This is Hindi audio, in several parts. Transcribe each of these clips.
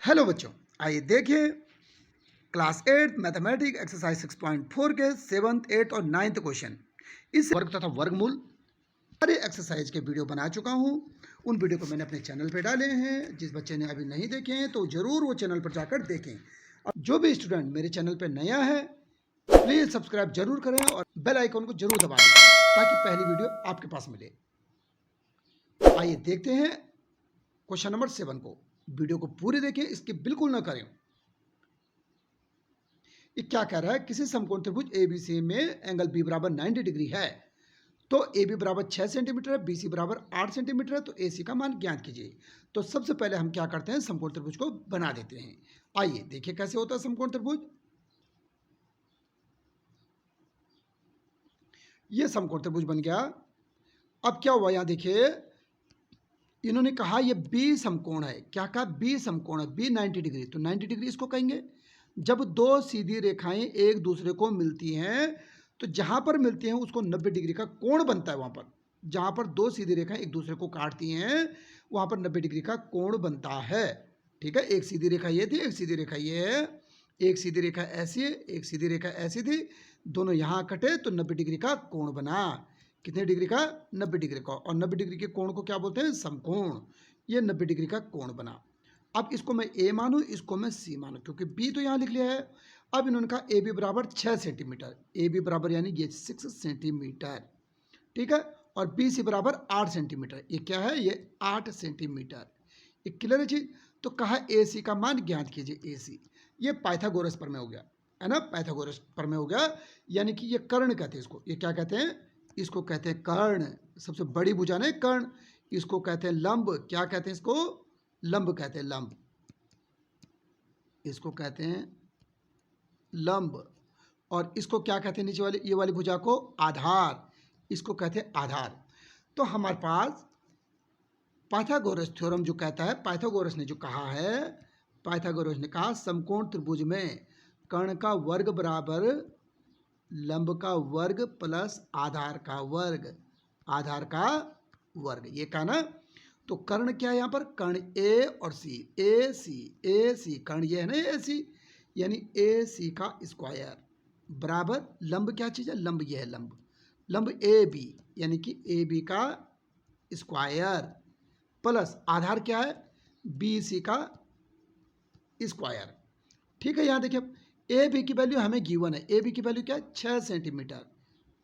हेलो बच्चों, आइए देखिए क्लास 8 मैथमेटिक्स एक्सरसाइज 6.4 के 7th 8th और 9th क्वेश्चन। इस वर्ग तथा वर्गमूल सारे एक्सरसाइज के वीडियो बना चुका हूं। उन वीडियो को मैंने अपने चैनल पे डाले हैं। जिस बच्चे ने अभी नहीं देखे हैं तो जरूर वो चैनल पर जाकर देखें। अब जो भी स्टूडेंट मेरे चैनल पर नया है प्लीज़ सब्सक्राइब जरूर करें और बेल आइकन को जरूर दबा दें ताकि पहली वीडियो आपके पास मिले। आइए देखते हैं क्वेश्चन नंबर 7 को। वीडियो को पूरी देखें, इसकी बिल्कुल ना करें। ये क्या कह रहा है, किसी समकोण त्रिभुज एबीसी में एंगल बी बराबर 90 डिग्री है तो ए बी बराबर 6 सेंटीमीटर है, बी सी बराबर 8 सेंटीमीटर है, तो ए सी का मान ज्ञात कीजिए। तो सबसे पहले हम क्या करते हैं, समकोण त्रिभुज को बना देते हैं। आइए देखिए कैसे होता है समकोण त्रिभुज। ये समकोण त्रिभुज बन गया। अब क्या हुआ, यहां देखिए इन्होंने कहा ये बी समकोण है। क्या कहा, बी समकोण है, बी 90 डिग्री, तो 90 डिग्री इसको कहेंगे। जब दो सीधी रेखाएं एक दूसरे को मिलती हैं तो जहां पर मिलती हैं उसको 90 डिग्री का कोण बनता है। वहां पर जहां पर दो सीधी रेखाएं एक दूसरे को काटती हैं वहां पर 90 डिग्री का कोण बनता है। ठीक है, एक सीधी रेखा ये थी, एक सीधी रेखा ये है, एक सीधी रेखा ऐसी है, एक सीधी रेखा ऐसी थी, दोनों यहां कटे तो 90 डिग्री का कोण बना। कितने डिग्री का, 90 डिग्री का। और 90 डिग्री के कोण को क्या बोलते हैं, समकोण। ये 90 डिग्री का कोण बना। अब इसको मैं ए मानूं, इसको मैं सी मानूं, क्योंकि बी तो यहां लिख लिया है। अब इन्होंने कहा ए बी बराबर 6 सेंटीमीटर, ए बी बराबर यानी ये 6 सेंटीमीटर, ठीक है। और बी सी बराबर 8 सेंटीमीटर, ये क्या है, ये 8 सेंटीमीटर। ये क्लियर है चीज। तो कहा ए सी का मान ज्ञात कीजिए, ए सी। ये पाइथागोरस प्रमेय हो गया, है ना, पाइथागोरस प्रमेय हो गया। यानी कि ये कर्ण कहते हैं इसको। ये क्या कहते हैं, इसको कहते हैं कर्ण। सबसे बड़ी भुजा है कर्ण। इसको कहते हैं लंब। क्या कहते हैं इसको, लंब कहते हैं, लंब। इसको कहते हैं लंब। और इसको क्या कहते हैं, नीचे वाली ये वाली भुजा को आधार। इसको कहते हैं आधार। तो हमारे पास पाइथागोरस थ्योरम जो कहता है, पाइथागोरस ने जो कहा है, पाइथागोरस ने कहा समकोण त्रिभुज में कर्ण का वर्ग बराबर लंब का वर्ग प्लस आधार का वर्ग, आधार का वर्ग। ये कहा ना। तो कर्ण क्या है यहाँ पर, कर्ण ए और सी, ए सी, ए सी कर्ण ये है ना, ए सी, यानी ए सी का स्क्वायर बराबर लंब क्या चीज है, लंब ये है, लंब, लंब ए बी यानी कि ए बी का स्क्वायर प्लस आधार क्या है, बी सी का स्क्वायर। ठीक है, यहां देखिए ए बी की वैल्यू हमें गिवन है। ए बी की वैल्यू क्या है, 6 सेंटीमीटर,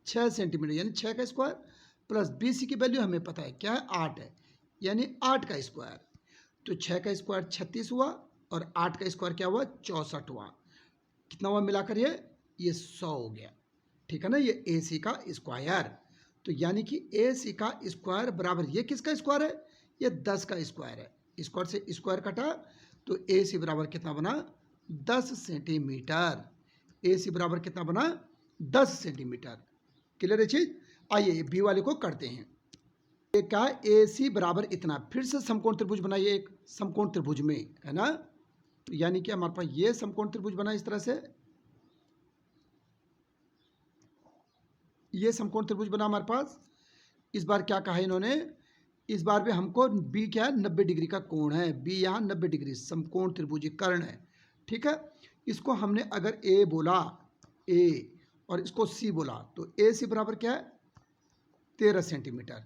6 सेंटीमीटर यानी 6 का स्क्वायर, प्लस बी सी की वैल्यू हमें पता है क्या है, 8 है, यानी 8 का स्क्वायर। तो 6 का स्क्वायर 36 हुआ और 8 का स्क्वायर क्या हुआ, 64 हुआ। कितना हुआ मिलाकर, ये 100 हो गया। ठीक है ना, ये ए सी का स्क्वायर। तो यानी कि ए सी का स्क्वायर बराबर ये किसका स्क्वायर है, ये 10 का स्क्वायर है। स्क्वायर से स्क्वायर कटा तो ए सी बराबर कितना बना, 10 सेंटीमीटर। ए सी बराबर कितना बना, 10 सेंटीमीटर। क्लियर है चीज। आइए बी वाले को करते हैं। ये क्या है, ए सी बराबर इतना। फिर से समकोण त्रिभुज बनाइए, एक समकोण त्रिभुज में, है ना। तो यानी कि हमारे पास ये समकोण त्रिभुज बना इस तरह से, ये समकोण त्रिभुज बना हमारे पास। इस बार क्या कहा इन्होंने, इस बार भी हमको बी क्या है, 90 डिग्री का कोण है, बी यहाँ 90 डिग्री समकोण त्रिभुज कर्ण है। ठीक है, इसको हमने अगर ए बोला, ए, और इसको सी बोला, तो ए सी बराबर क्या है, 13 सेंटीमीटर,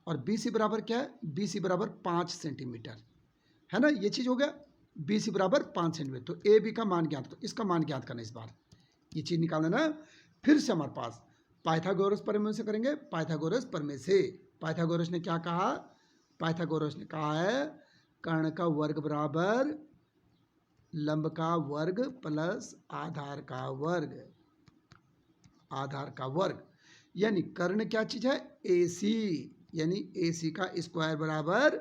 और बी सी बराबर क्या है, बी सी बराबर 5 सेंटीमीटर, है ना। ये चीज़ हो गया, बी सी बराबर 5 सेंटीमीटर। तो ए बी का मान ज्ञात, तो इसका मान ज्ञात करना, इस बार ये चीज़ निकालना ना। फिर से हमारे पास पाइथागोरस प्रमेय से करेंगे, पाइथागोरस प्रमेय से। पाइथागोरस ने क्या कहा, पाइथागोरस ने कहा है कर्ण का वर्ग बराबर लंब का वर्ग प्लस आधार का वर्ग, आधार का वर्ग। यानी कर्ण क्या चीज है, ए सी, यानी ए सी का स्क्वायर बराबर,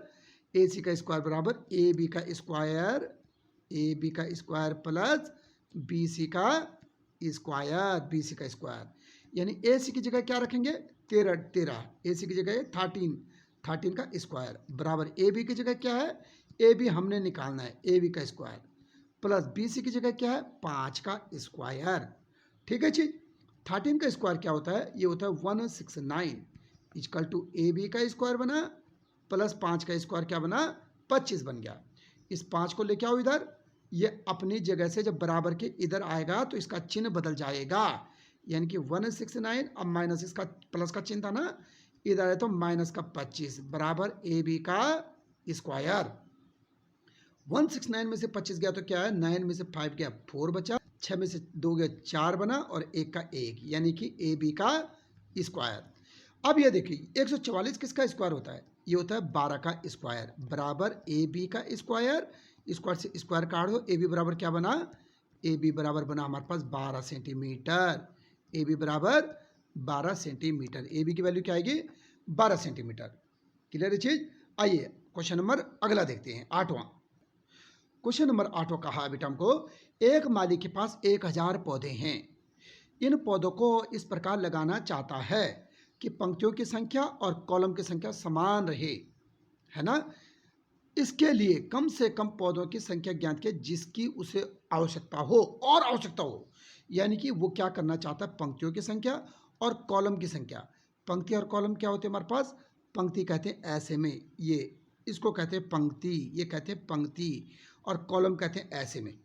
ए सी का स्क्वायर बराबर ए बी का स्क्वायर, ए बी का स्क्वायर प्लस बी सी का स्क्वायर, बी सी का स्क्वायर। यानी ए सी की जगह क्या रखेंगे, 13, ए सी की जगह 13 का स्क्वायर बराबर ए बी की जगह क्या है, ए बी हमने निकालना है, ए बी का स्क्वायर प्लस बी सी की जगह क्या है, 5 का स्क्वायर। ठीक है चीज। 13 का स्क्वायर क्या होता है, ये होता है 169 इक्वल टू ए बी का स्क्वायर बना प्लस 5 का स्क्वायर क्या बना, 25 बन गया। इस 5 को लेके आओ इधर, ये अपनी जगह से जब बराबर के इधर आएगा तो इसका चिन्ह बदल जाएगा, यानी कि 169, अब माइनस इसका प्लस का चिन्ह था ना, इधर है तो माइनस का 25 बराबर ए बी का स्क्वायर। 169 में से 25 गया तो क्या है, 9 में से 5 गया 4 बचा, 6 में से 2 गया 4 बना और 1 का 1, यानी कि ए बी का स्क्वायर। अब ये देखिए 144 किसका स्क्वायर होता है, ये होता है 12 का स्क्वायर बराबर ए बी का स्क्वायर। स्क्वायर से स्क्वायर काट दो, ए बी बराबर क्या बना, ए बी बराबर बना हमारे पास 12 सेंटीमीटर। ए बी बराबर 12 सेंटीमीटर, ए बी की वैल्यू क्या आएगी 12 सेंटीमीटर। क्लियर है चीज। आइए क्वेश्चन नंबर अगला देखते हैं, 8वां क्वेश्चन नंबर 8वां कहा बेटा हमको, एक माली के पास 1000 पौधे हैं। इन पौधों को इस प्रकार लगाना चाहता है कि पंक्तियों की संख्या और कॉलम की संख्या समान रहे, है ना। इसके लिए कम से कम पौधों की संख्या ज्ञात के जिसकी उसे आवश्यकता हो और आवश्यकता हो, यानी कि वो क्या करना चाहता है, पंक्तियों की संख्या और कॉलम की संख्या। पंक्ति और कॉलम क्या होते हैं हमारे पास, पंक्ति कहते हैं ऐसे में, ये इसको कहते हैं पंक्ति, ये कहते हैं पंक्ति, और कॉलम कहते हैं ऐसे में,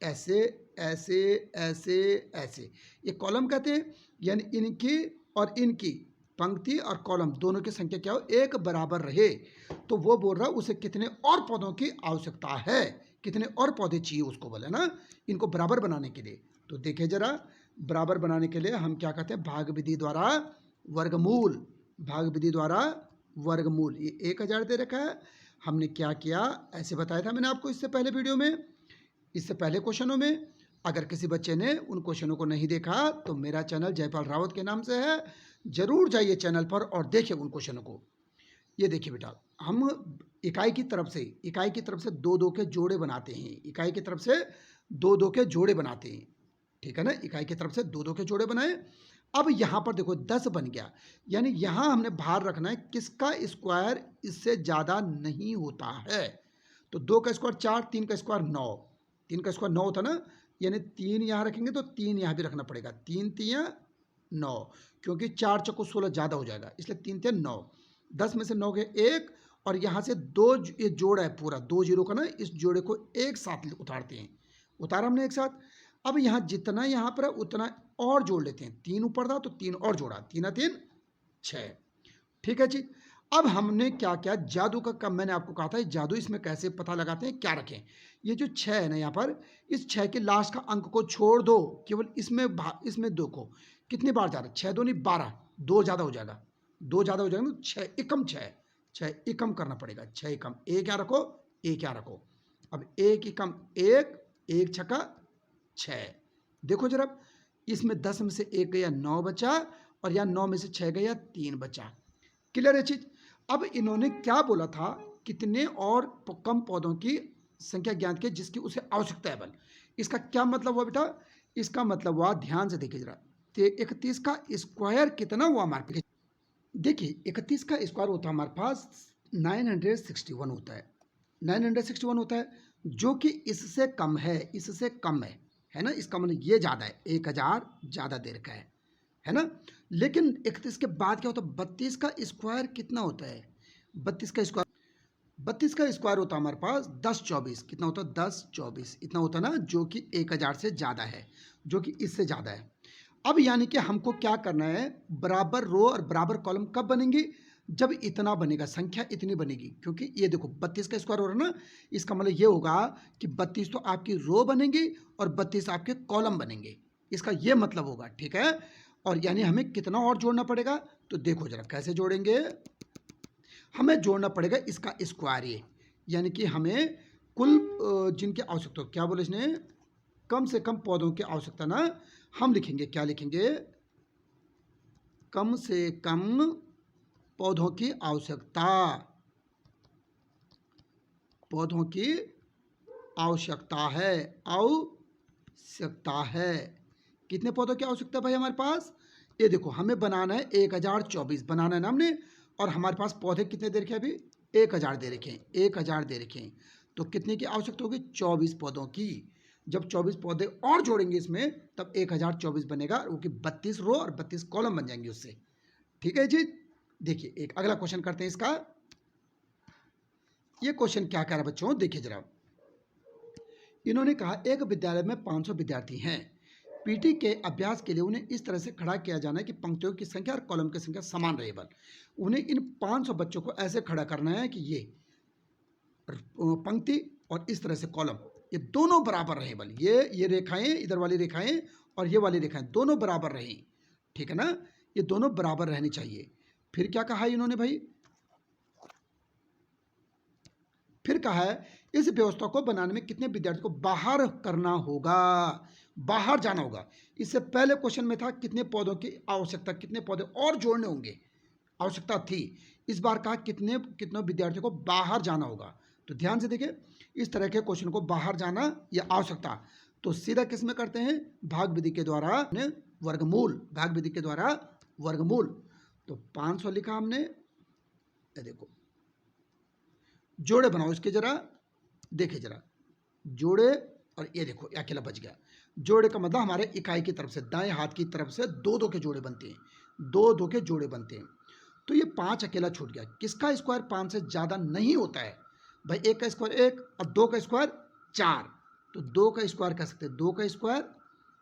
ऐसे ऐसे ऐसे ऐसे, ये कॉलम कहते हैं। यानी इनकी और इनकी पंक्ति और कॉलम दोनों की संख्या क्या हो, एक बराबर रहे। तो वो बोल रहा है उसे कितने और पौधों की आवश्यकता है, कितने और पौधे चाहिए उसको बोले ना, इनको बराबर बनाने के लिए। तो देखिए जरा, बराबर बनाने के लिए हम क्या कहते हैं, भाग विधि द्वारा वर्गमूल, भाग विधि द्वारा वर्गमूल। ये 1000 दे रखा है, हमने क्या किया, ऐसे बताया था मैंने आपको इससे पहले वीडियो में, इससे पहले क्वेश्चनों में। अगर किसी बच्चे ने उन क्वेश्चनों को नहीं देखा तो मेरा चैनल जयपाल रावत के नाम से है, जरूर जाइए चैनल पर और देखिए उन क्वेश्चनों को। ये देखिए बेटा, हम इकाई की तरफ से दो दो के जोड़े बनाते हैं, इकाई की तरफ से दो दो के जोड़े बनाते हैं, ठीक है ना। इकाई की तरफ से दो दो के जोड़े बनाए। अब यहाँ पर देखो 10 बन गया, यानी यहाँ हमने भार रखना है किसका स्क्वायर इससे ज़्यादा नहीं होता है। तो 2 का स्क्वायर 4, 3 का स्क्वायर 9, 3 का स्क्वायर 9 होता ना, यानी 3 यहाँ रखेंगे तो 3 यहाँ भी रखना पड़ेगा, 3 3 9, क्योंकि 4 चक्को 16 ज़्यादा हो जाएगा, इसलिए 3 3 9, 10 में से 9 गए 1, और यहाँ से 2, ये जोड़ा है पूरा 2 जीरो का ना, इस जोड़े को एक साथ उतारते हैं, उतारा हमने एक साथ। अब यहाँ जितना यहाँ पर है उतना और जोड़ लेते हैं, 3 ऊपर था तो 3 और जोड़ा, 3 3 6, ठीक है जी। अब हमने क्या किया, जादू का काम मैंने आपको कहा था, जादू इसमें कैसे पता लगाते हैं, क्या रखें, ये जो 6 है ना यहाँ पर, इस 6 के लास्ट का अंक को छोड़ दो, केवल इसमें देखो कितनी बार जा रहा है, 6 2 नहीं 12, 2 ज़्यादा हो जाएगा, 2 ज़्यादा हो जाएगा, 6 एकम 6, 6 एकम करना पड़ेगा, 6 एकम, एक क्या रखो, एक क्या रखो। अब 1 एकम 1, 1 छक्का 6, देखो जरा, इसमें 10 में से 1 गया 9 बचा, और यहाँ 9 में से 6 गया 3 बचा। क्लियर है चीज। अब इन्होंने क्या बोला था, कितने और कम पौधों की संख्या ज्ञात की जिसकी उसे आवश्यकता है बल। इसका क्या मतलब हुआ बेटा, इसका मतलब हुआ, ध्यान से देखिए जरा, 31 का स्क्वायर कितना हुआ हमारे पास, देखिए 31 का स्क्वायर होता है हमारे पास 961 होता है, 961 होता है, जो कि इससे कम है, इससे कम है ना, इसका मतलब ये ज़्यादा है, 1000 ज़्यादा दे रखा है ना। लेकिन 31 के बाद क्या होता है, 32 का स्क्वायर कितना होता है, 32 का स्क्वायर होता है हमारे पास 10 24, कितना होता है 10 24, इतना होता है ना, जो कि 1000 से ज़्यादा है, जो कि इससे ज़्यादा है। अब यानी कि हमको क्या करना है, बराबर रो और बराबर कॉलम कब बनेंगी, जब इतना बनेगा, संख्या इतनी बनेगी, क्योंकि ये देखो 32 का स्क्वायर हो रहा है ना, इसका मतलब ये होगा कि 32 तो आपकी रो बनेंगी और 32 आपके कॉलम बनेंगे, इसका ये मतलब होगा, ठीक है। और यानी हमें कितना और जोड़ना पड़ेगा, तो देखो जरा कैसे जोड़ेंगे, हमें जोड़ना पड़ेगा इसका स्क्वायर, ये यानी कि हमें कुल जिनकी आवश्यकता, क्या बोले इसने, कम से कम पौधों की आवश्यकता ना, हम लिखेंगे, क्या लिखेंगे, कम से कम पौधों की आवश्यकता, पौधों की आवश्यकता है, कितने पौधों की आवश्यकता भाई हमारे पास, ये देखो हमें बनाना है 1024 बनाना है ना हमने, और हमारे पास पौधे कितने दे रखे हैं, अभी 1000 दे रखे हैं, 1000 दे रखे हैं, तो कितने की आवश्यकता होगी, 24 पौधों की। जब 24 पौधे और जोड़ेंगे इसमें तब 1024 बनेगा, क्योंकि 32 रो और 32 कॉलम बन जाएंगे उससे, ठीक है जी। देखिए एक अगला क्वेश्चन करते हैं इसका, ये क्वेश्चन क्या कह रहा है बच्चों, देखिए जरा, इन्होंने कहा एक विद्यालय में 500 विद्यार्थी हैं। पीटी के अभ्यास के लिए उन्हें इस तरह से खड़ा किया जाना है कि पंक्तियों की संख्या और कॉलम की संख्या समान रहे। बल उन्हें इन 500 बच्चों को ऐसे खड़ा करना है कि ये पंक्ति और इस तरह से कॉलम ये दोनों बराबर रहे। बल ये रेखाएं, इधर वाली रेखाएं और ये वाली रेखाएं दोनों बराबर रहें, ठीक है ना, ये दोनों बराबर रहनी चाहिए। फिर क्या कहा इन्होंने भाई, फिर कहा है इस व्यवस्था को बनाने में कितने विद्यार्थी को बाहर करना होगा, बाहर जाना होगा। इससे पहले क्वेश्चन में था कितने पौधों की आवश्यकता, कितने पौधे और जोड़ने होंगे, आवश्यकता थी। इस बार कहा कितने विद्यार्थियों को बाहर जाना होगा। तो ध्यान से देखिए, इस तरह के क्वेश्चन को बाहर जाना या आवश्यकता, तो सीधा किस में करते हैं, भाग विधि के द्वारा वर्गमूल, भाग विधि के द्वारा वर्गमूल। तो 500 लिखा हमने, ये देखो जोड़े बनाओ इसके, जरा देखिए जरा जोड़े, और ये देखो ये अकेला बच गया। जोड़े का मतलब हमारे इकाई की तरफ से, दाएं हाथ की तरफ से दो दो के जोड़े बनते हैं, दो दो के जोड़े बनते हैं। तो ये 5 अकेला छूट गया। किसका स्क्वायर 5 से ज़्यादा नहीं होता है भाई, 1 का स्क्वायर 1 और 2 का स्क्वायर 4, तो 2 का स्क्वायर कह सकते हैं, 2 का स्क्वायर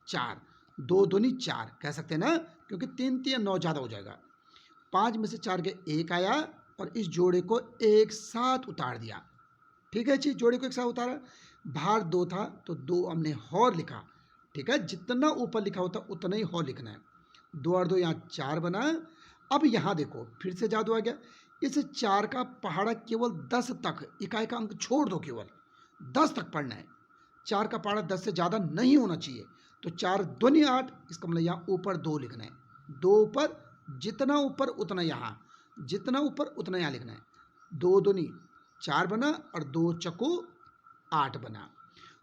4, 2 दूनी 4 कह सकते हैं ना, क्योंकि 3 3 9 ज़्यादा हो जाएगा। 5 में से 4 के 1 आया और इस जोड़े को एक साथ उतार दिया, ठीक है जी, जोड़े को एक साथ उतारा। भार 2 था तो 2 हमने हौर लिखा, ठीक है, जितना ऊपर लिखा होता उतना ही हौर लिखना है। 2 और 2 यहाँ 4 बना। अब यहाँ देखो फिर से जादू आ गया, इस 4 का पहाड़ा केवल 10 तक, इकाई का अंक छोड़ दो, केवल 10 तक पढ़ना है। 4 का पहाड़ा 10 से ज़्यादा नहीं होना चाहिए। तो 4 दूनी 8, इसका मतलब यहाँ ऊपर 2 लिखना है, 2 ऊपर, जितना ऊपर उतना यहाँ, जितना ऊपर उतना यहाँ लिखना है। 2 दूनी 4 बना और 2 चक्कू 8 बना।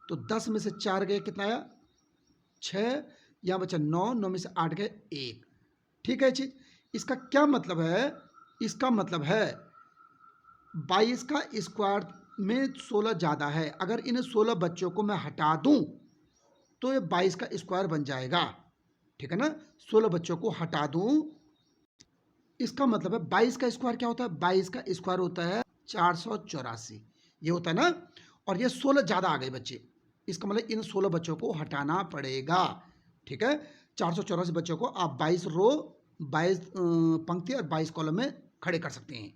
तो 10 में से 4 गए, कितना आया 6, यहाँ बचा 9, 9 में से 8 गए 1, ठीक है चीज। इसका क्या मतलब है, इसका मतलब है 22 का स्क्वायर में 16 ज़्यादा है। अगर इन 16 बच्चों को मैं हटा दूं तो ये 22 का स्क्वायर बन जाएगा, ठीक है ना। 16 बच्चों को हटा दूं, इसका मतलब है 22 का स्क्वायर क्या होता है, 22 का स्क्वायर होता है 484, ये होता है ना। और ये 16 ज़्यादा आ गए बच्चे, इसका मतलब इन 16 बच्चों को हटाना पड़ेगा, ठीक है। 484 बच्चों को आप 22 रो, 22 पंक्ति और 22 कॉलम में खड़े कर सकते हैं।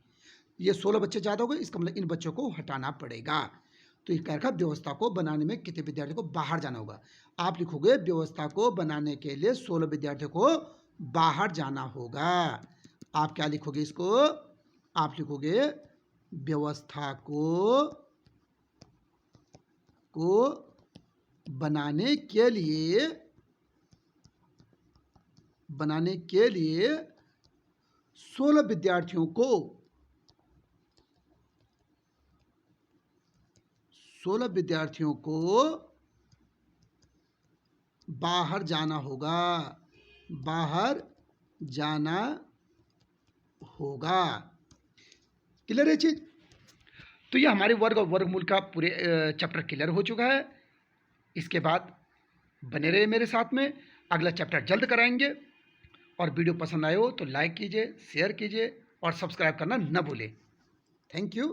ये 16 बच्चे ज़्यादा हो गए, इसका मतलब इन बच्चों को हटाना पड़ेगा। तो इस प्रकार व्यवस्था को बनाने में कितने विद्यार्थियों को बाहर जाना होगा। आप लिखोगे व्यवस्था को बनाने के लिए 16 विद्यार्थियों को बाहर जाना होगा। आप क्या लिखोगे इसको, आप लिखोगे व्यवस्था को बनाने के लिए 16 विद्यार्थियों को, 16 विद्यार्थियों को बाहर जाना होगा, बाहर जाना होगा। क्लियर है चीज। तो ये हमारे वर्ग और वर्गमूल का पूरे चैप्टर क्लियर हो चुका है। इसके बाद बने रहे मेरे साथ में, अगला चैप्टर जल्द कराएंगे। और वीडियो पसंद आए हो तो लाइक कीजिए, शेयर कीजिए और सब्सक्राइब करना न भूलें। Thank you.